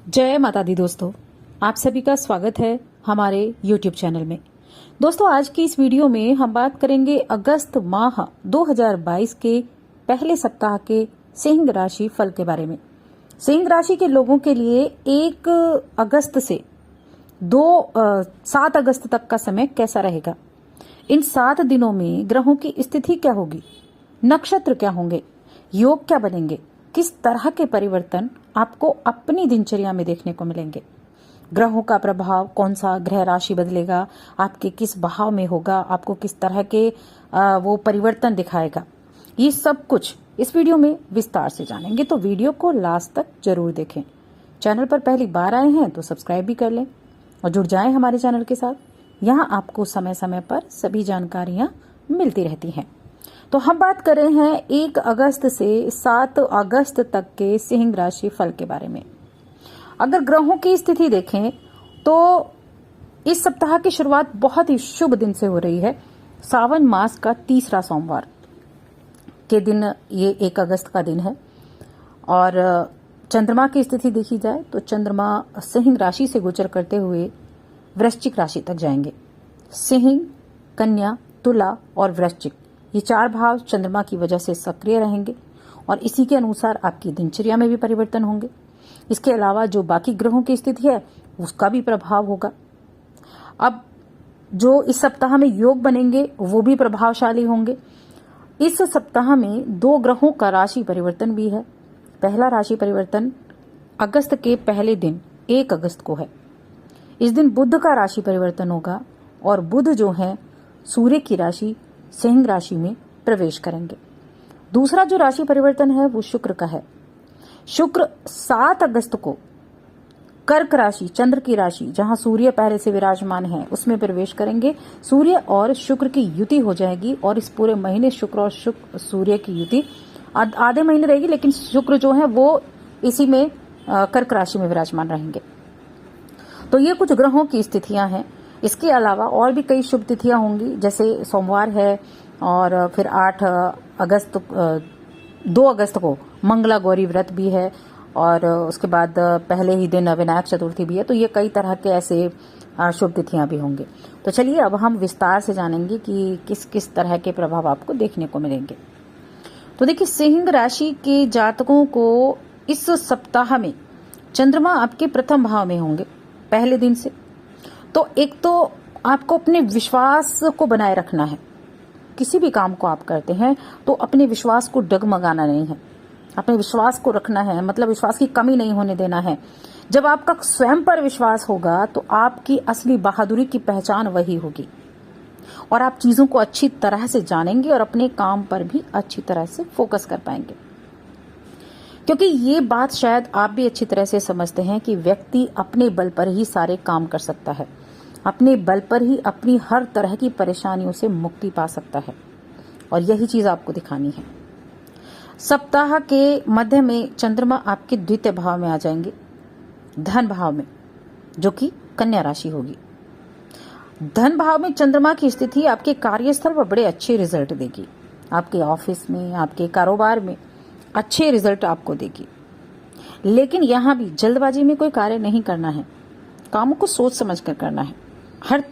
जय माता दी दोस्तों, आप सभी का स्वागत है हमारे YouTube चैनल में। दोस्तों, आज की इस वीडियो में हम बात करेंगे अगस्त माह 2022 के पहले सप्ताह के सिंह राशि फल के बारे में। सिंह राशि के लोगों के लिए 1 अगस्त से 7 अगस्त तक का समय कैसा रहेगा, इन 7 दिनों में ग्रहों की स्थिति क्या होगी, नक्षत्र क्या होंगे, योग क्या बनेंगे, किस तरह के परिवर्तन आपको अपनी दिनचर्या में देखने को मिलेंगे, ग्रहों का प्रभाव, कौन सा ग्रह राशि बदलेगा, आपके किस भाव में होगा, आपको किस तरह के वो परिवर्तन दिखाएगा, ये सब कुछ इस वीडियो में विस्तार से जानेंगे। तो वीडियो को लास्ट तक जरूर देखें। चैनल पर पहली बार आए हैं तो सब्सक्राइब भी कर लें और जुड़ जाएं हमारे चैनल के साथ। यहाँ आपको समय समय पर सभी जानकारियां मिलती रहती हैं। तो हम बात कर रहे हैं 1 अगस्त से 7 अगस्त तक के सिंह राशि फल के बारे में। अगर ग्रहों की स्थिति देखें तो इस सप्ताह की शुरुआत बहुत ही शुभ दिन से हो रही है। सावन मास का तीसरा सोमवार के दिन ये 1 अगस्त का दिन है। और चंद्रमा की स्थिति देखी जाए तो चंद्रमा सिंह राशि से गोचर करते हुए वृश्चिक राशि तक जाएंगे। सिंह, कन्या, तुला और वृश्चिक, ये 4 भाव चंद्रमा की वजह से सक्रिय रहेंगे और इसी के अनुसार आपकी दिनचर्या में भी परिवर्तन होंगे। इसके अलावा जो बाकी ग्रहों की स्थिति है उसका भी प्रभाव होगा। अब जो इस सप्ताह में योग बनेंगे वो भी प्रभावशाली होंगे। इस सप्ताह में 2 ग्रहों का राशि परिवर्तन भी है। पहला राशि परिवर्तन अगस्त के पहले दिन 1 अगस्त को है। इस दिन बुध का राशि परिवर्तन होगा और बुध जो है सूर्य की राशि सिंह राशि में प्रवेश करेंगे। दूसरा जो राशि परिवर्तन है वो शुक्र का है। शुक्र 7 अगस्त को कर्क राशि, चंद्र की राशि, जहां सूर्य पहले से विराजमान है, उसमें प्रवेश करेंगे। सूर्य और शुक्र की युति हो जाएगी और इस पूरे महीने शुक्र और सूर्य की युति आधे महीने रहेगी, लेकिन शुक्र जो है वो इसी में कर्क राशि में विराजमान रहेंगे। तो ये कुछ ग्रहों की स्थितियां हैं। इसके अलावा और भी कई शुभ तिथियां होंगी, जैसे सोमवार है और फिर 2 अगस्त को मंगला गौरी व्रत भी है और उसके बाद पहले ही दिन विनायक चतुर्थी भी है। तो ये कई तरह के ऐसे शुभ तिथियां भी होंगे। तो चलिए अब हम विस्तार से जानेंगे कि किस किस तरह के प्रभाव आपको देखने को मिलेंगे। तो देखिए, सिंह राशि के जातकों को इस सप्ताह में चंद्रमा आपके प्रथम भाव में होंगे पहले दिन से। तो एक तो आपको अपने विश्वास को बनाए रखना है। किसी भी काम को आप करते हैं तो अपने विश्वास को डगमगाना नहीं है, अपने विश्वास को रखना है, मतलब विश्वास की कमी नहीं होने देना है। जब आपका स्वयं पर विश्वास होगा तो आपकी असली बहादुरी की पहचान वही होगी और आप चीजों को अच्छी तरह से जानेंगे और अपने काम पर भी अच्छी तरह से फोकस कर पाएंगे। क्योंकि ये बात शायद आप भी अच्छी तरह से समझते हैं कि व्यक्ति अपने बल पर ही सारे काम कर सकता है, अपने बल पर ही अपनी हर तरह की परेशानियों से मुक्ति पा सकता है और यही चीज आपको दिखानी है। सप्ताह के मध्य में चंद्रमा आपके द्वितीय भाव में आ जाएंगे, धन भाव में, जो कि कन्या राशि होगी। धन भाव में चंद्रमा की स्थिति आपके कार्यस्थल पर बड़े अच्छे रिजल्ट देगी। आपके ऑफिस में, आपके कारोबार में अच्छे रिजल्ट आपको देगी। लेकिन यहां भी जल्दबाजी में कोई कार्य नहीं करना है, कामों को सोच समझ कर करना है, हर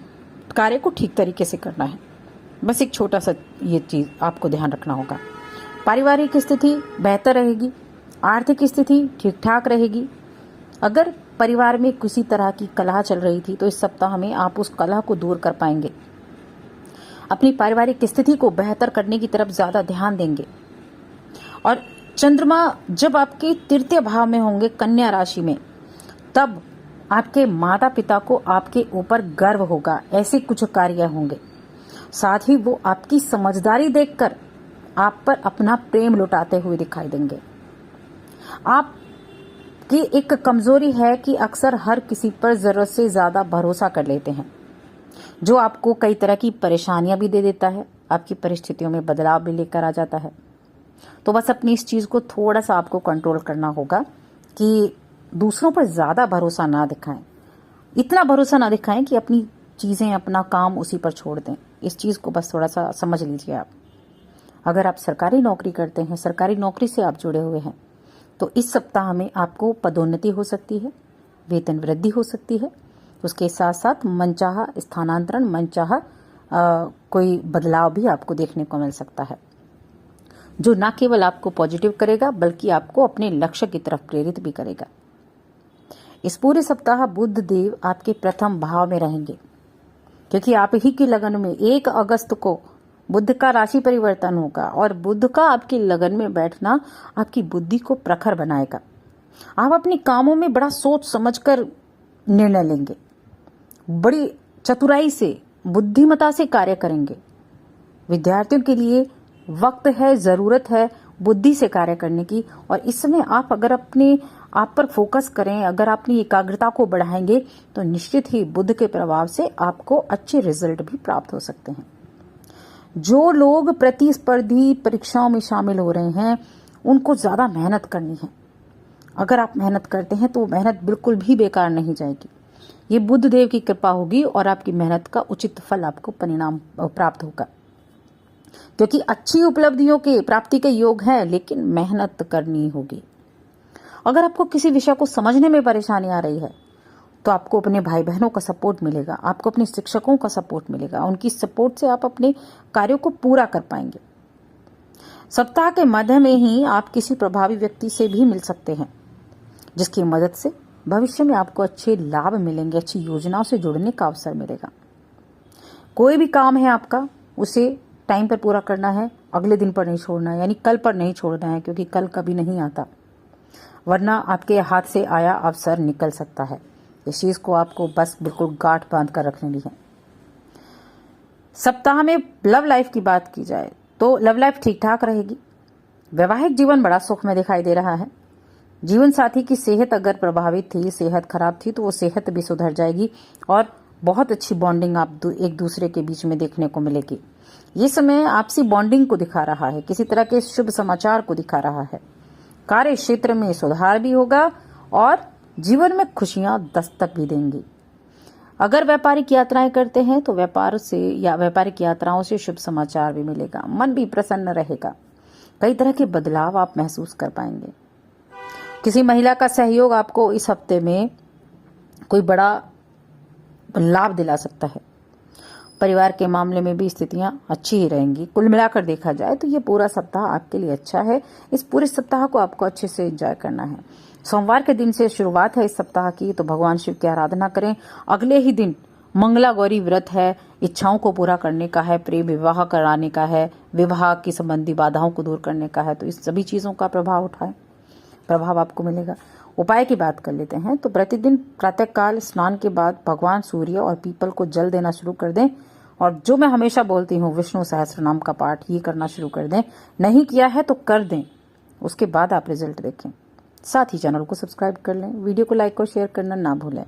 कार्य को ठीक तरीके से करना है। बस एक छोटा सा ये चीज आपको ध्यान रखना होगा। पारिवारिक स्थिति बेहतर रहेगी, आर्थिक स्थिति ठीक ठाक रहेगी। अगर परिवार में किसी तरह की कलह चल रही थी तो इस सप्ताह में आप उस कलह को दूर कर पाएंगे। अपनी पारिवारिक स्थिति को बेहतर करने की तरफ ज्यादा ध्यान देंगे। और चंद्रमा जब आपके तृतीय भाव में होंगे कन्या राशि में, तब आपके माता पिता को आपके ऊपर गर्व होगा, ऐसे कुछ कार्य होंगे। साथ ही वो आपकी समझदारी देखकर आप पर अपना प्रेम लुटाते हुए दिखाई देंगे। आपकी एक कमजोरी है कि अक्सर हर किसी पर जरूरत से ज्यादा भरोसा कर लेते हैं, जो आपको कई तरह की परेशानियां भी दे देता है, आपकी परिस्थितियों में बदलाव भी लेकर आ जाता है। तो बस अपनी इस चीज को थोड़ा सा आपको कंट्रोल करना होगा कि दूसरों पर ज्यादा भरोसा ना दिखाएं, इतना भरोसा ना दिखाएं कि अपनी चीजें, अपना काम उसी पर छोड़ दें। इस चीज को बस थोड़ा सा समझ लीजिए आप। अगर आप सरकारी नौकरी करते हैं, सरकारी नौकरी से आप जुड़े हुए हैं, तो इस सप्ताह में आपको पदोन्नति हो सकती है, वेतन वृद्धि हो सकती है। उसके साथ साथ मनचाहा स्थानांतरण, मनचाहा कोई बदलाव भी आपको देखने को मिल सकता है, जो न केवल आपको पॉजिटिव करेगा बल्कि आपको अपने लक्ष्य की तरफ प्रेरित भी करेगा। इस पूरे सप्ताह बुध देव आपके प्रथम भाव में रहेंगे, क्योंकि आप ही की लगन में 1 अगस्त को बुध का राशि परिवर्तन होगा और बुध का आपकी लगन में बैठना आपकी बुद्धि को प्रखर बनाएगा। आप अपने कामों में बड़ा सोच समझकर निर्णय लेंगे, बड़ी चतुराई से, बुद्धिमता से कार्य करेंगे। विद्यार्थियों के लिए वक्त है, जरूरत है बुद्धि से कार्य करने की, और इस समय आप अगर अपने आप पर फोकस करें, अगर अपनी एकाग्रता को बढ़ाएंगे तो निश्चित ही बुध के प्रभाव से आपको अच्छे रिजल्ट भी प्राप्त हो सकते हैं। जो लोग प्रतिस्पर्धी परीक्षाओं में शामिल हो रहे हैं उनको ज्यादा मेहनत करनी है। अगर आप मेहनत करते हैं तो वो मेहनत बिल्कुल भी बेकार नहीं जाएगी। ये बुध देव की कृपा होगी और आपकी मेहनत का उचित फल आपको परिणाम प्राप्त होगा, क्योंकि अच्छी उपलब्धियों के प्राप्ति के योग है, लेकिन मेहनत करनी होगी। अगर आपको किसी विषय को समझने में परेशानी आ रही है तो आपको अपने भाई बहनों का सपोर्ट मिलेगा, आपको अपने शिक्षकों का सपोर्ट मिलेगा। उनकी सपोर्ट से आप अपने कार्यों को पूरा कर पाएंगे। सप्ताह के मध्य में ही आप किसी प्रभावी व्यक्ति से भी मिल सकते हैं, जिसकी मदद से भविष्य में आपको अच्छे लाभ मिलेंगे, अच्छी योजनाओं से जुड़ने का अवसर मिलेगा। कोई भी काम है आपका, उसे टाइम पर पूरा करना है, अगले दिन पर नहीं छोड़ना है, यानी कल पर नहीं छोड़ना है, क्योंकि कल कभी नहीं आता, वरना आपके हाथ से आया अवसर निकल सकता है। इस चीज को आपको बस बिल्कुल गांठ बांध कर रख लेनी है। सप्ताह में लव लाइफ की बात की जाए तो लव लाइफ ठीक ठाक रहेगी। वैवाहिक जीवन बड़ा सुख में दिखाई दे रहा है। जीवन साथी की सेहत अगर प्रभावित थी, सेहत खराब थी, तो वो सेहत भी सुधर जाएगी और बहुत अच्छी बॉन्डिंग आप एक दूसरे के बीच में देखने को मिलेगी। ये समय आपसी बॉन्डिंग को दिखा रहा है, किसी तरह के शुभ समाचार को दिखा रहा है। कार्य क्षेत्र में सुधार भी होगा और जीवन में खुशियां दस्तक भी देंगी। अगर व्यापारिक यात्राएं करते हैं तो व्यापार से या व्यापारिक यात्राओं से शुभ समाचार भी मिलेगा, मन भी प्रसन्न रहेगा। कई तरह के बदलाव आप महसूस कर पाएंगे। किसी महिला का सहयोग आपको इस हफ्ते में कोई बड़ा लाभ दिला सकता है। परिवार के मामले में भी स्थितियां अच्छी ही रहेंगी। कुल मिलाकर देखा जाए तो ये पूरा सप्ताह आपके लिए अच्छा है। इस पूरे सप्ताह को आपको अच्छे से एंजॉय करना है। सोमवार के दिन से शुरुआत है इस सप्ताह की, तो भगवान शिव की आराधना करें। अगले ही दिन मंगला गौरी व्रत है, इच्छाओं को पूरा करने का है, प्रेम विवाह कराने का है, विवाह की संबंधी बाधाओं को दूर करने का है। तो इस सभी चीजों का प्रभाव आपको मिलेगा। उपाय की बात कर लेते हैं तो प्रतिदिन प्रातःकाल स्नान के बाद भगवान सूर्य और पीपल को जल देना शुरू कर दें, और जो मैं हमेशा बोलती हूँ विष्णु सहस्त्र नाम का पाठ ये करना शुरू कर दें। नहीं किया है तो कर दें, उसके बाद आप रिजल्ट देखें। साथ ही चैनल को सब्सक्राइब कर लें, वीडियो को लाइक और शेयर करना ना भूलें।